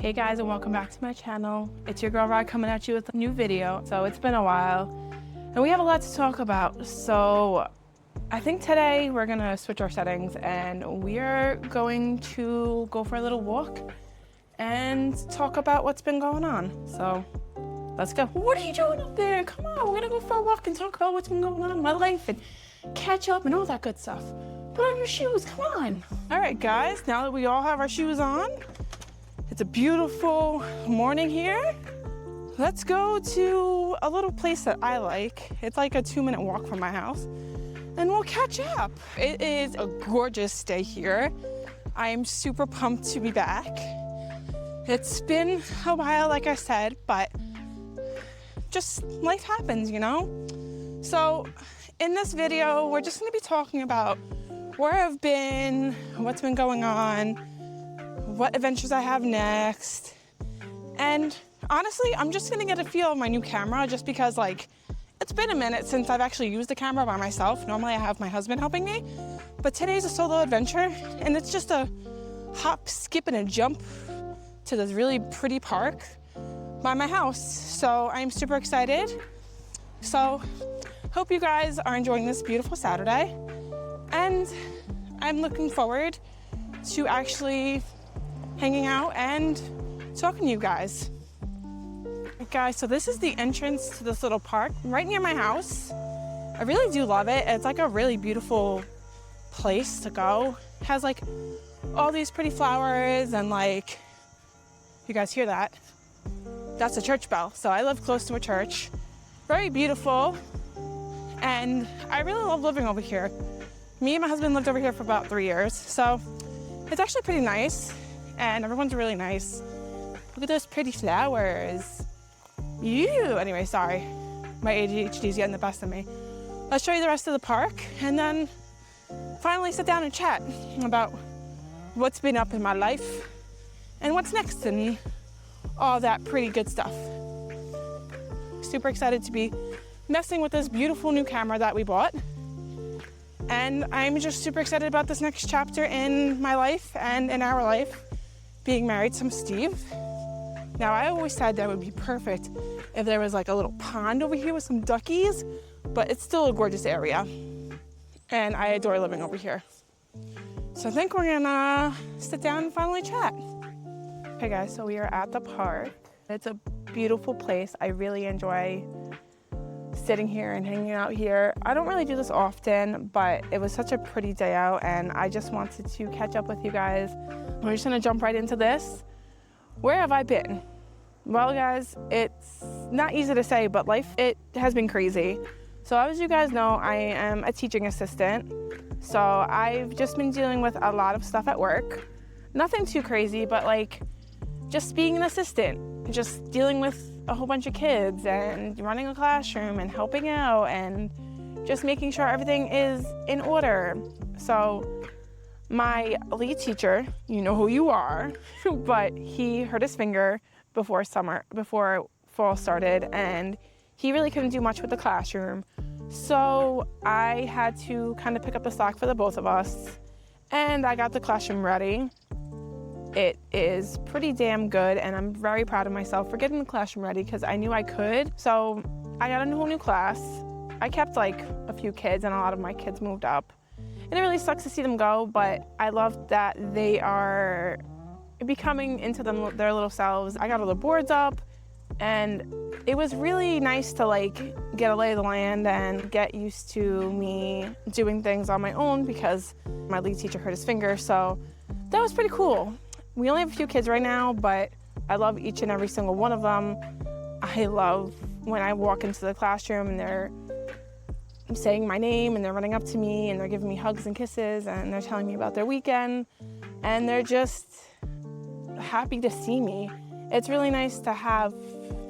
Hey guys, and welcome back to my channel. It's your girl Rod coming at you with a new video. So it's been a while and we have a lot to talk about. So I think today we're gonna switch our settings and we are going to go for a little walk and talk about what's been going on. So let's go. What are you doing up there? Come on, we're gonna go for a walk and talk about what's been going on in my life and catch up and all that good stuff. Put on your shoes, come on. All right guys, now that we all have our shoes on, it's a beautiful morning here. Let's go to a little place that I like. It's like a 2-minute walk from my house and we'll catch up. It is a gorgeous day here. I am super pumped to be back. It's been a while, like I said, but just life happens, you know? So in this video, we're just gonna be talking about where I've been, what's been going on, what adventures I have next. And honestly, I'm just gonna get a feel of my new camera just because like, it's been a minute since I've actually used the camera by myself. Normally I have my husband helping me, but today's a solo adventure and it's just a hop, skip, and a jump to this really pretty park by my house. So I'm super excited. So hope you guys are enjoying this beautiful Saturday. And I'm looking forward to actually hanging out and talking to you guys. Right, guys, so this is the entrance to this little park right near my house. I really do love it. It's like a really beautiful place to go. It has like all these pretty flowers and like, you guys hear that? That's a church bell. So I live close to a church. Very beautiful. And I really love living over here. Me and my husband lived over here for about 3 years. So it's actually pretty nice. And everyone's really nice. Look at those pretty flowers. Ew. Anyway, sorry. My ADHD is getting the best of me. Let's show you the rest of the park and then finally sit down and chat about what's been up in my life and what's next and all that pretty good stuff. Super excited to be messing with this beautiful new camera that we bought. And I'm just super excited about this next chapter in my life and in our life, being married to Steve. Now, I always said that would be perfect if there was like a little pond over here with some duckies, but it's still a gorgeous area. And I adore living over here. So I think we're gonna sit down and finally chat. Okay guys, so we are at the park. It's a beautiful place. I really enjoy sitting here and hanging out here. I don't really do this often, but it was such a pretty day out and I just wanted to catch up with you guys. We're just gonna jump right into this. Where have I been? Well guys, it's not easy to say, but life, it has been crazy. So as you guys know, I am a teaching assistant. So I've just been dealing with a lot of stuff at work. Nothing too crazy, but like just being an assistant, just dealing with a whole bunch of kids and running a classroom and helping out and just making sure everything is in order. So my lead teacher, you know who you are, but he hurt his finger before fall started and he really couldn't do much with the classroom. So I had to kind of pick up the slack for the both of us and I got the classroom ready. It is pretty damn good and I'm very proud of myself for getting the classroom ready because I knew I could. So I got a whole new class. I kept like a few kids and a lot of my kids moved up. And it really sucks to see them go, but I love that they are becoming into their little selves. I got all the boards up and it was really nice to like get a lay of the land and get used to me doing things on my own because my lead teacher hurt his finger. So that was pretty cool. We only have a few kids right now, but I love each and every single one of them. I love when I walk into the classroom and they're saying my name and they're running up to me and they're giving me hugs and kisses and they're telling me about their weekend and they're just happy to see me. It's really nice to have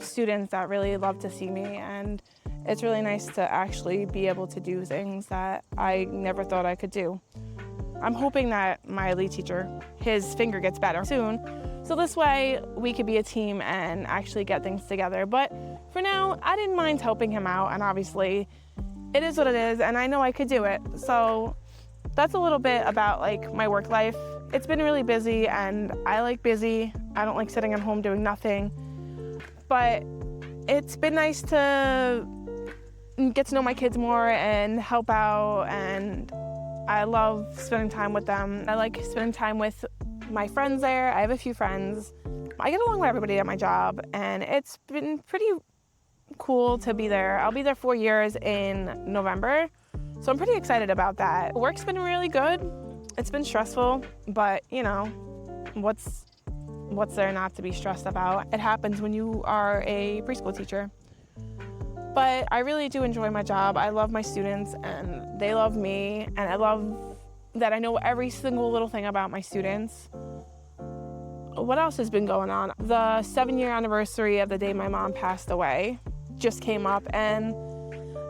students that really love to see me and it's really nice to actually be able to do things that I never thought I could do. I'm hoping that my lead teacher, his finger gets better soon, so this way we could be a team and actually get things together. But for now, I didn't mind helping him out, and obviously it is what it is, and I know I could do it. So that's a little bit about like my work life. It's been really busy, and I like busy. I don't like sitting at home doing nothing. But it's been nice to get to know my kids more and help out, and I love spending time with them. I like spending time with my friends there. I have a few friends. I get along with everybody at my job, and it's been pretty cool to be there. I'll be there 4 years in November, so I'm pretty excited about that. Work's been really good. It's been stressful, but you know, what's there not to be stressed about? It happens when you are a preschool teacher. But I really do enjoy my job. I love my students and they love me, and I love that I know every single little thing about my students. What else has been going on? The 7-year anniversary of the day my mom passed away just came up, and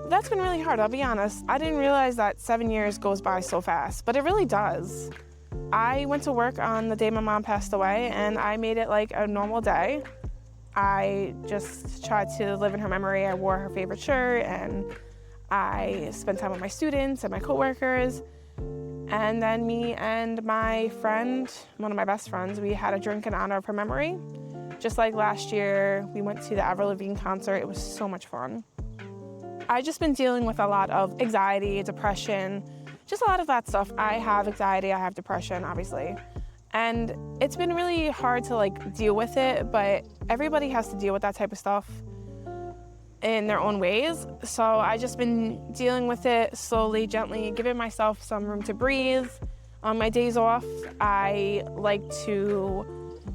that's been really hard, I'll be honest. I didn't realize that 7 years goes by so fast, but it really does. I went to work on the day my mom passed away, and I made it like a normal day. I just tried to live in her memory. I wore her favorite shirt, and I spent time with my students and my coworkers. And then me and my friend, one of my best friends, we had a drink in honor of her memory. Just like last year, we went to the Avril Lavigne concert. It was so much fun. I've just been dealing with a lot of anxiety, depression, just a lot of that stuff. I have anxiety, I have depression, obviously. And it's been really hard to like deal with it, but everybody has to deal with that type of stuff in their own ways. So I just been dealing with it slowly, gently, giving myself some room to breathe. On my days off, I like to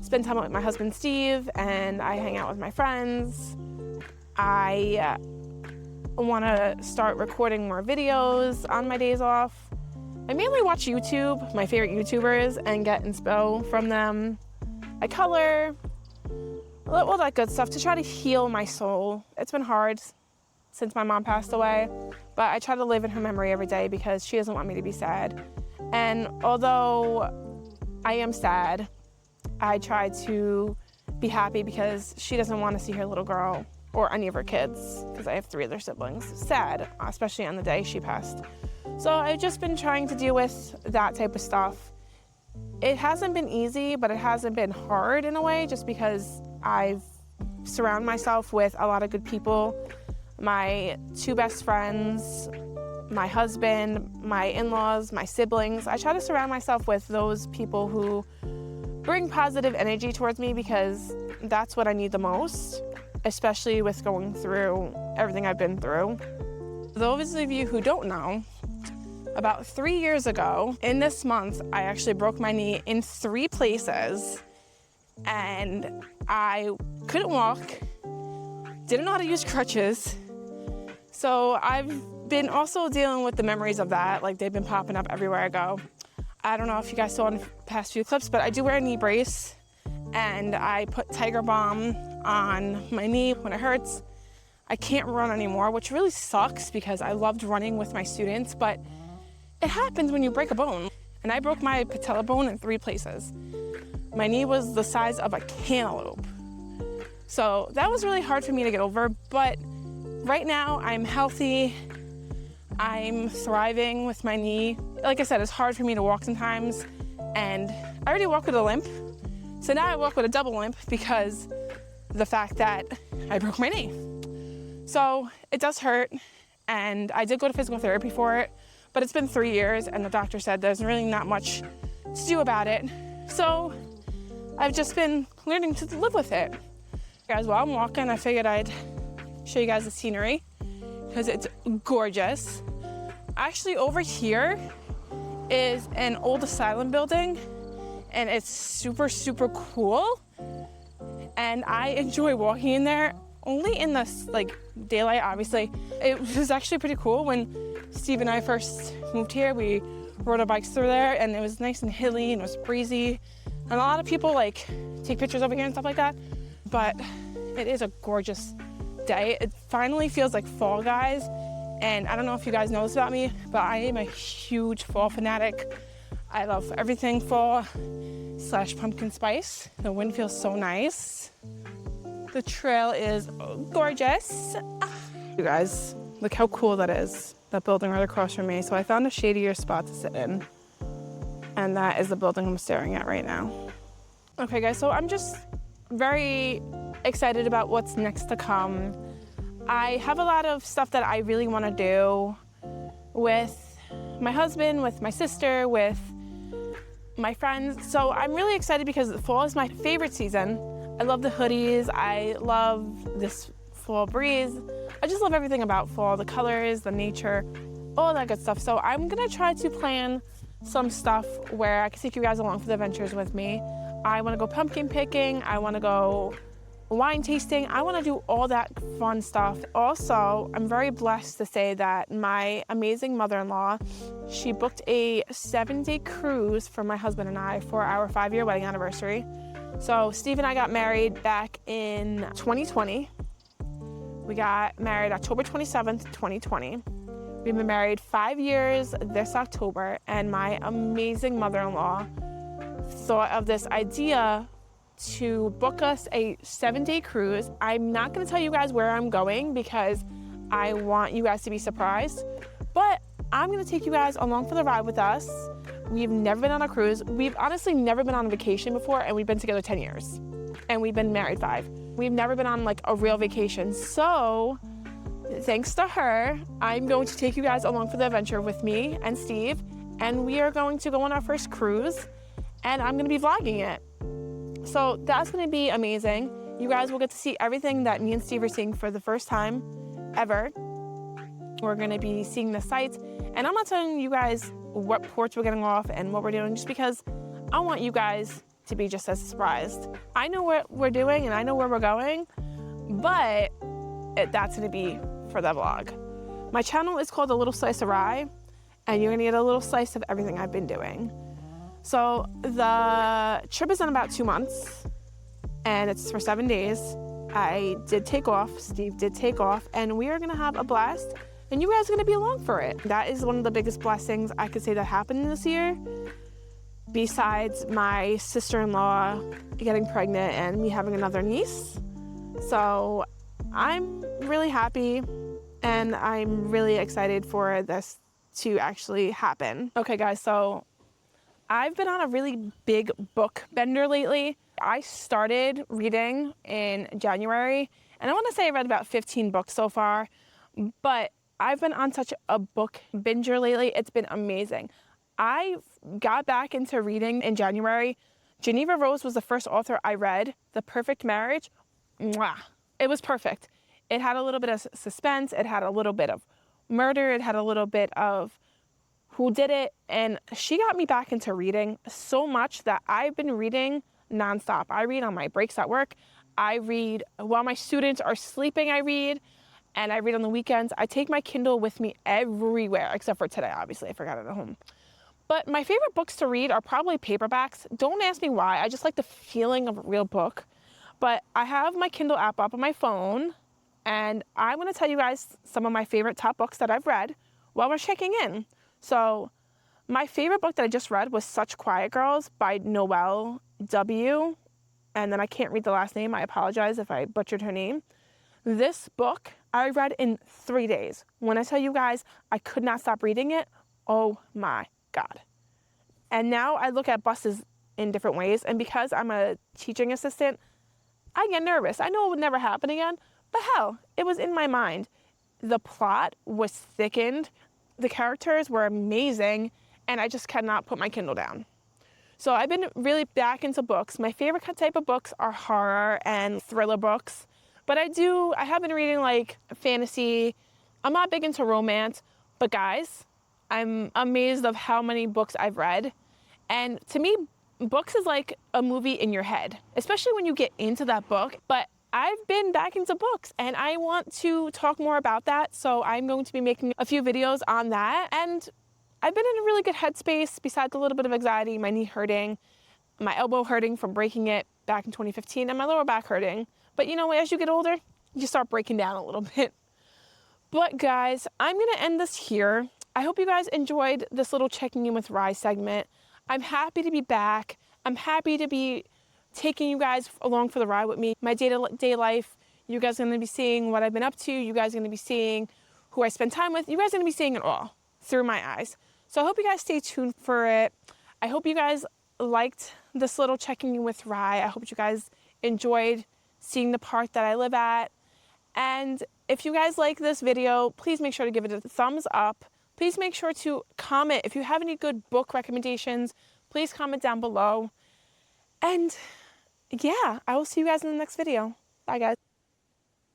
spend time with my husband, Steve, and I hang out with my friends. I want to start recording more videos on my days off. I mainly watch YouTube, my favorite YouTubers, and get inspo from them. I color, all that good stuff to try to heal my soul. It's been hard since my mom passed away, but I try to live in her memory every day because she doesn't want me to be sad. And although I am sad, I try to be happy because she doesn't want to see her little girl or any of her kids, because I have 3 other siblings, sad, especially on the day she passed. So I've just been trying to deal with that type of stuff. It hasn't been easy, but it hasn't been hard in a way, just because I've surrounded myself with a lot of good people. My 2 best friends, my husband, my in-laws, my siblings. I try to surround myself with those people who bring positive energy towards me, because that's what I need the most, especially with going through everything I've been through. Those of you who don't know, about 3 years ago, in this month, I actually broke my knee in 3 places, and I couldn't walk, didn't know how to use crutches. So I've been also dealing with the memories of that, like they've been popping up everywhere I go. I don't know if you guys saw in the past few clips, but I do wear a knee brace, and I put Tiger Balm on my knee when it hurts. I can't run anymore, which really sucks because I loved running with my students, but it happens when you break a bone. And I broke my patella bone in 3 places. My knee was the size of a cantaloupe. So that was really hard for me to get over, but right now I'm healthy. I'm thriving with my knee. Like I said, it's hard for me to walk sometimes, and I already walk with a limp. So now I walk with a double limp because the fact that I broke my knee. So it does hurt, and I did go to physical therapy for it, but it's been 3 years, and the doctor said there's really not much to do about it. So I've just been learning to live with it. Guys, while I'm walking, I figured I'd show you guys the scenery because it's gorgeous. Actually, over here is an old asylum building, and it's super, super cool. And I enjoy walking in there, only in the daylight, obviously. It was actually pretty cool when Steve and I first moved here. We rode our bikes through there, and it was nice and hilly, and it was breezy. And a lot of people take pictures over here and stuff like that. But it is a gorgeous day. It finally feels like fall, guys. And I don't know if you guys know this about me, but I am a huge fall fanatic. I love everything fall / pumpkin spice. The wind feels so nice. The trail is gorgeous. You guys, look how cool that is. That building right across from me. So I found a shadier spot to sit in. And that is the building I'm staring at right now. Okay guys, so I'm just very excited about what's next to come. I have a lot of stuff that I really want to do with my husband, with my sister, with my friends. So I'm really excited because fall is my favorite season. I love the hoodies. I love this fall breeze. I just love everything about fall, the colors, the nature, all that good stuff. So I'm gonna try to plan some stuff where I can take you guys along for the adventures with me. I wanna go pumpkin picking. I wanna go wine tasting. I want to do all that fun stuff. Also, I'm very blessed to say that my amazing mother-in-law, she booked a 7-day cruise for my husband and I for our 5-year wedding anniversary. So Steve and I got married back in 2020. We got married October 27th, 2020. We've been married 5 years this October, and my amazing mother-in-law thought of this idea to book us a 7-day cruise. I'm not going to tell you guys where I'm going because I want you guys to be surprised, but I'm going to take you guys along for the ride with us. We've never been on a cruise. We've honestly never been on a vacation before, and we've been together 10 years and we've been married 5. We've never been on like a real vacation. So thanks to her, I'm going to take you guys along for the adventure with me and Steve, and we are going to go on our first cruise, and I'm going to be vlogging it. So that's going to be amazing. You guys will get to see everything that me and Steve are seeing for the first time ever. We're going to be seeing the sights, and I'm not telling you guys what ports we're getting off and what we're doing just because I want you guys to be just as surprised. I know what we're doing and I know where we're going, but that's going to be for the vlog. My channel is called A Little Slice of Rye, and you're going to get a little slice of everything I've been doing. So the trip is in about 2 months, and it's for 7 days. I did take off, Steve did take off, and we are gonna have a blast, and you guys are gonna be along for it. That is one of the biggest blessings I could say that happened this year, besides my sister-in-law getting pregnant and me having another niece. So I'm really happy, and I'm really excited for this to actually happen. Okay guys, so I've been on a really big book bender lately. I started reading in January, and I want to say I read about 15 books so far, but I've been on such a book binger lately. It's been amazing. I got back into reading in January. Geneva Rose was the first author I read. The Perfect Marriage. Mwah. It was perfect. It had a little bit of suspense. It had a little bit of murder. It had a little bit of who did it, and she got me back into reading so much that I've been reading nonstop. I read on my breaks at work. I read while my students are sleeping. I read, and I read on the weekends. I take my Kindle with me everywhere, except for today, obviously. I forgot it at home. But my favorite books to read are probably paperbacks. Don't ask me why. I just like the feeling of a real book. But I have my Kindle app up on my phone, and I'm going to tell you guys some of my favorite top books that I've read while we're checking in. So my favorite book that I just read was Such Quiet Girls by Noelle W. And then I can't read the last name. I apologize if I butchered her name. This book I read in 3 days. When I tell you guys I could not stop reading it, oh my God. And now I look at buses in different ways. And because I'm a teaching assistant, I get nervous. I know it would never happen again, but hell, it was in my mind. The plot was thickened. The characters were amazing, and I just cannot put my Kindle down. So I've been really back into books. My favorite type of books are horror and thriller books, but I have been reading like fantasy. I'm not big into romance, but guys, I'm amazed of how many books I've read. And to me, books is like a movie in your head, especially when you get into that book. But I've been back into books, and I want to talk more about that. So I'm going to be making a few videos on that. And I've been in a really good headspace besides a little bit of anxiety, my knee hurting, my elbow hurting from breaking it back in 2015, and my lower back hurting. But you know, as you get older, you start breaking down a little bit. But guys, I'm going to end this here. I hope you guys enjoyed this little checking in with Rye segment. I'm happy to be back. I'm happy to be taking you guys along for the ride with me. My day-to-day life, you guys are going to be seeing what I've been up to. You guys are going to be seeing who I spend time with. You guys are going to be seeing it all through my eyes. So I hope you guys stay tuned for it. I hope you guys liked this little checking in with Rye. I hope you guys enjoyed seeing the park that I live at. And if you guys like this video, please make sure to give it a thumbs up. Please make sure to comment. If you have any good book recommendations, please comment down below. And yeah, I will see you guys in the next video. Bye, guys.